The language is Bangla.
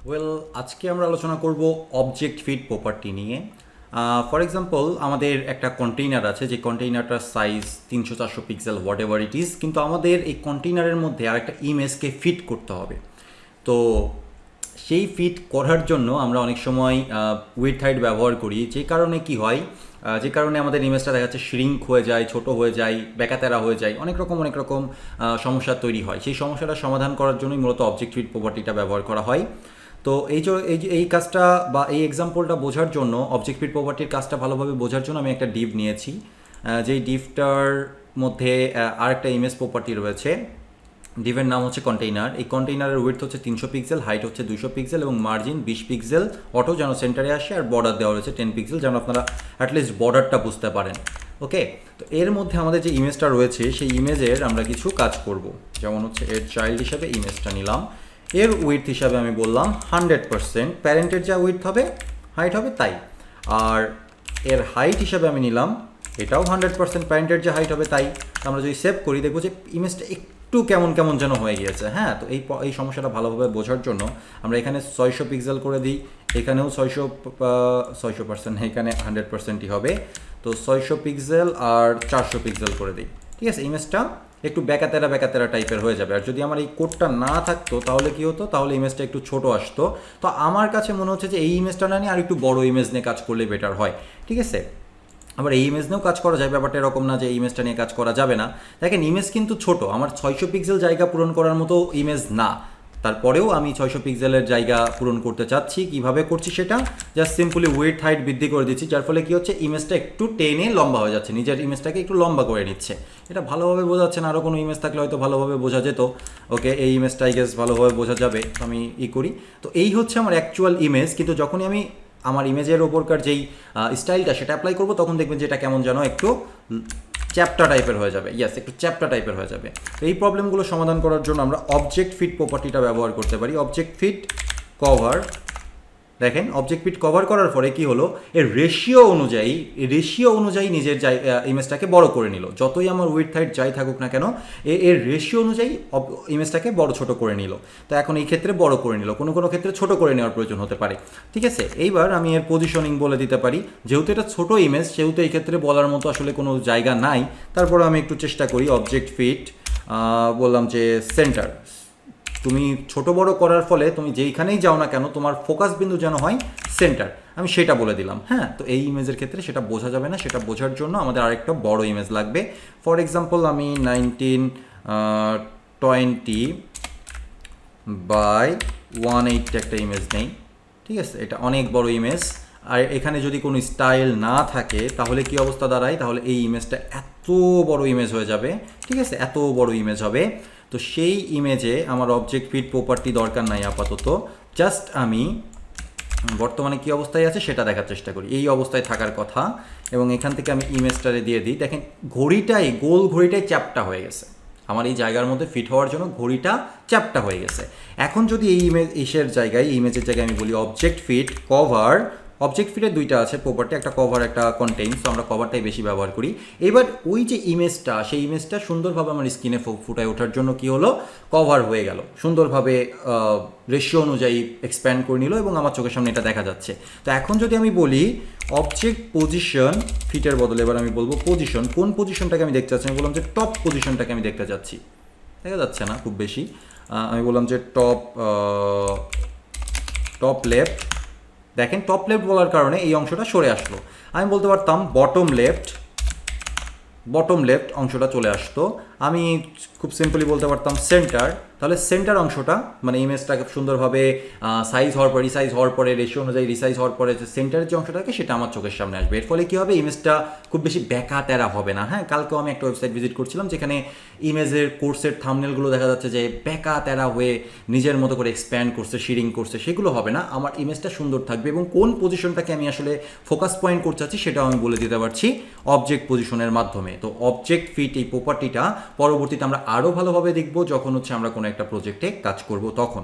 ওয়েল, আজকে আমরা আলোচনা করব অবজেক্ট ফিট প্রপার্টি নিয়ে। ফর এক্সাম্পল, আমাদের একটা কন্টেইনার আছে, যে কন্টেইনারটার size 300-400 pixel, whatever it is, কিন্তু আমাদের এই কন্টেইনারের মধ্যে আর একটা ইমেজকে ফিট করতে হবে। তো সেই ফিট করার জন্য আমরা অনেক সময় উইডথ হাইট ব্যবহার করি, যে কারণে কি হয়, যে কারণে আমাদের ইমেজটা দেখা যাচ্ছে শ্রিঙ্ক হয়ে যায়, ছোট হয়ে যায়, বেকাতেরা হয়ে যায়, অনেক রকম সমস্যা তৈরি হয়। সেই সমস্যাটা সমাধান করার জন্যই মূলত অবজেক্ট ফিট প্রপার্টিটা ব্যবহার করা হয়। তো এই কাজটা বা এই এক্সাম্পলটা বোঝার জন্য, অবজেক্ট ফিট প্রপার্টির কাজটা ভালোভাবে বোঝার জন্য আমি একটা ডিভ নিয়েছি, যেই ডিভটার মধ্যে আরেকটা ইমেজ প্রপার্টি রয়েছে। ডিভের নাম হচ্ছে কন্টেইনার। এই কন্টেইনারের উইডথ হচ্ছে 300 পিক্সেল, হাইট হচ্ছে 200 পিক্সেল এবং মার্জিন 20 পিক্সেল অটো, যেন সেন্টারে আসে, আর বর্ডার দেওয়া রয়েছে 10 পিক্সেল, যেন আপনারা অ্যাটলিস্ট বর্ডারটা বুঝতে পারেন। ওকে, তো এর মধ্যে আমাদের যে ইমেজটা রয়েছে সেই ইমেজের আমরা কিছু কাজ করব। যেমন হচ্ছে এর চাইল্ড হিসাবে ইমেজটা নিলাম, এর উইডথ হিসাবে আমি বললাম 100%, প্যারেন্টের যা উইডথ হবে হাইট হবে তাই। আর এর হাইট হিসাবে আমি নিলাম এটাও 100%, প্যারেন্টের যে হাইট হবে তাই। আমরা যদি সেভ করি দেখবো যে ইমেজটা একটু কেমন কেমন যেন হয়ে গিয়েছে। হ্যাঁ, তো এই সমস্যাটা ভালোভাবে বোঝার জন্য আমরা এখানে 600 পিক্সেল করে দিই, এখানেও 600%, এখানে 100%ই হবে। তো 600 পিক্সেল আর 400 পিক্সেল করে দিই, ঠিক আছে। ইমেজটা একটু বেকাতেরা টাইপের হয়ে যাবে। আর যদি আমার এই কোডটা না থাকতো তাহলে কি হতো, তাহলে ইমেজটা একটু ছোট আসতো। তো আমার কাছে মনে হচ্ছে যে এই ইমেজটা না নিয়ে আর একটু বড় ইমেজ নিয়ে কাজ করলে বেটার হয়, ঠিক আছে। আবার এই ইমেজ নিয়েও কাজ করা যায়, ব্যাপারটা এরকম না যে এই ইমেজটা নিয়ে কাজ করা যাবে না। দেখেন, ইমেজ কিন্তু ছোট, আমার 600 পিক্সেল জায়গা পূরণ করার মতো ইমেজ না। তারপরেও আমি 600 পিক্সেলের জায়গা পূরণ করতে চাচ্ছি। কিভাবে করছি সেটা জাস্ট সিম্পলি উইডথ হাইট বৃদ্ধি করে দিচ্ছি, যার ফলে কি হচ্ছে, ইমেজটা একটু টেনে লম্বা হয়ে যাচ্ছে, নিজের ইমেজটাকে একটু লম্বা করে নিচ্ছে। এটা ভালোভাবে বোঝা যাচ্ছে না? আরও কোনো ইমেজ থাকলে হয়তো ভালোভাবে বোঝা যেত। ওকে, এই ইমেজটা আই গেস ভালোভাবে বোঝা যাবে, আমি করি। তো এই হচ্ছে আমার অ্যাকচুয়াল ইমেজ, কিন্তু যখনই আমি আমার ইমেজের ওপরকার যেই স্টাইলটা সেটা অ্যাপ্লাই করবো, তখন দেখবেন যে এটা কেমন যেন একটু চ্যাপ্টা টাইপের হয়ে যাবে। ইয়েস, একটু চ্যাপ্টা টাইপের হয়ে যাবে। তো এই প্রবলেমগুলো সমাধান করার জন্য আমরা অবজেক্ট ফিট প্রপার্টিটা ব্যবহার করতে পারি। অবজেক্ট ফিট কভার, দেখেন অবজেক্ট ফিট কভার করার পরে কি হলো, এর রেশিও অনুযায়ী নিজের ইমেজটাকে বড় করে নিল। যতই আমার উইডথ হাইট যাই থাকুক না কেন, এর রেশিও অনুযায়ী ইমেজটাকে বড় ছোট করে নিল। তো এখন এই ক্ষেত্রে বড় করে নিল, কোনো ক্ষেত্রে ছোট করে নেওয়ার প্রয়োজন হতে পারে, ঠিক আছে। এইবার আমি এর পজিশনিং বলে দিতে পারি। যেহেতু এটা ছোট ইমেজ, সেহেতু এই ক্ষেত্রে বলার মতো আসলে কোনো জায়গা নাই। তারপরে আমি একটু চেষ্টা করি। অবজেক্ট ফিট বললাম যে সেন্টার, তুমি ছোট বড় করার ফলে তুমি যেইখানেই যাও না কেন, তোমার ফোকাস বিন্দু যেন হয় সেন্টার, আমি সেটা বলে দিলাম। হ্যাঁ, তো এই ইমেজের ক্ষেত্রে সেটা বোঝা যাবে না, সেটা বোঝার জন্য আমাদের আরেকটা বড় ইমেজ লাগবে। ফর এক্সাম্পল, আমি 1920 একটা ইমেজ নেই, ঠিক আছে। এটা অনেক বড় ইমেজ, আর এখানে যদি কোনো স্টাইল না থাকে তাহলে কি অবস্থা দাঁড়ায়, তাহলে এই ইমেজটা এত বড় ইমেজ হয়ে যাবে, ঠিক আছে, এত বড় ইমেজ হবে। তো সেই ইমেজে আমার অবজেক্ট ফিট প্রপার্টি দরকার নাই আপাতত। জাস্ট আমি বর্তমানে কি অবস্থায় আছে সেটা দেখার চেষ্টা করি। এই অবস্থায় থাকার কথা, এবং এখান থেকে আমি ইমেজটারে দিয়ে দিই। দেখেন, গোল ঘড়িটাই চ্যাপ্টা হয়ে গেছে। আমার এই জায়গার মধ্যে ফিট হওয়ার জন্য ঘড়িটা চ্যাপ্টা হয়ে গেছে। এখন যদি এই ইমেজের জায়গায় আমি বলি অবজেক্ট ফিট কভার। অবজেক্ট ফিটের দুইটা আছে প্রপার্টি, একটা কভার একটা কন্টেইন, তো আমরা কভারটাই বেশি ব্যবহার করি। এবার ওই যে ইমেজটা, সেই ইমেজটা সুন্দরভাবে আমার স্ক্রিনে ফুটায় ওঠার জন্য কি হলো, কভার হয়ে গেল, সুন্দরভাবে রেশিও অনুযায়ী এক্সপ্যান্ড করে নিল এবং আমার চোখের সামনে এটা দেখা যাচ্ছে। তো এখন যদি আমি বলি অবজেক্ট পজিশন, ফিটের বদলে এবার আমি বলবো পজিশন। কোন পজিশনটাকে আমি দেখতে চাচ্ছি? আমি বললাম যে টপ পজিশনটাকে আমি দেখতে চাচ্ছি। দেখা যাচ্ছে না খুব বেশি, আমি বললাম যে টপ লেফট। দেখেন, টপ লেফট বলার কারণে এই অংশটা সরে আসলো। আমি বলতে পারতাম বটম লেফট অংশটা চলে আসতো। আমি খুব সিম্পলি বলতে পারতাম সেন্টার, তাহলে সেন্টার অংশটা মানে ইমেজটাকে সুন্দরভাবে সাইজ হওয়ার পরে, রিসাইজ হওয়ার পরে, রেশিও অনুযায়ী রিসাইজ হওয়ার পরে যে সেন্টারের যে অংশটাকে সেটা আমার চোখের সামনে আসবে। এর ফলে কী হবে, ইমেজটা খুব বেশি বেকাতেরা হবে না। হ্যাঁ, কালকেও আমি একটা ওয়েবসাইট ভিজিট করছিলাম যেখানে ইমেজের কোর্সের থাম্বনেলগুলো দেখা যাচ্ছে যে বেকাতেরা হয়ে নিজের মতো করে এক্সপ্যান্ড করছে, শিরিং করছে, সেগুলো হবে না। আমার ইমেজটা সুন্দর থাকবে এবং কোন পজিশনটাকে আমি আসলে ফোকাস পয়েন্ট করতে চাচ্ছি সেটাও আমি বলে দিতে পারছি অবজেক্ট পজিশনের মাধ্যমে। তো অবজেক্ট ফিট এই প্রপার্টিটা পরবর্তীতে আমরা আরও ভালোভাবে দেখব যখন হচ্ছে আমরা কোনো একটা প্রজেক্টে কাজ করব তখন।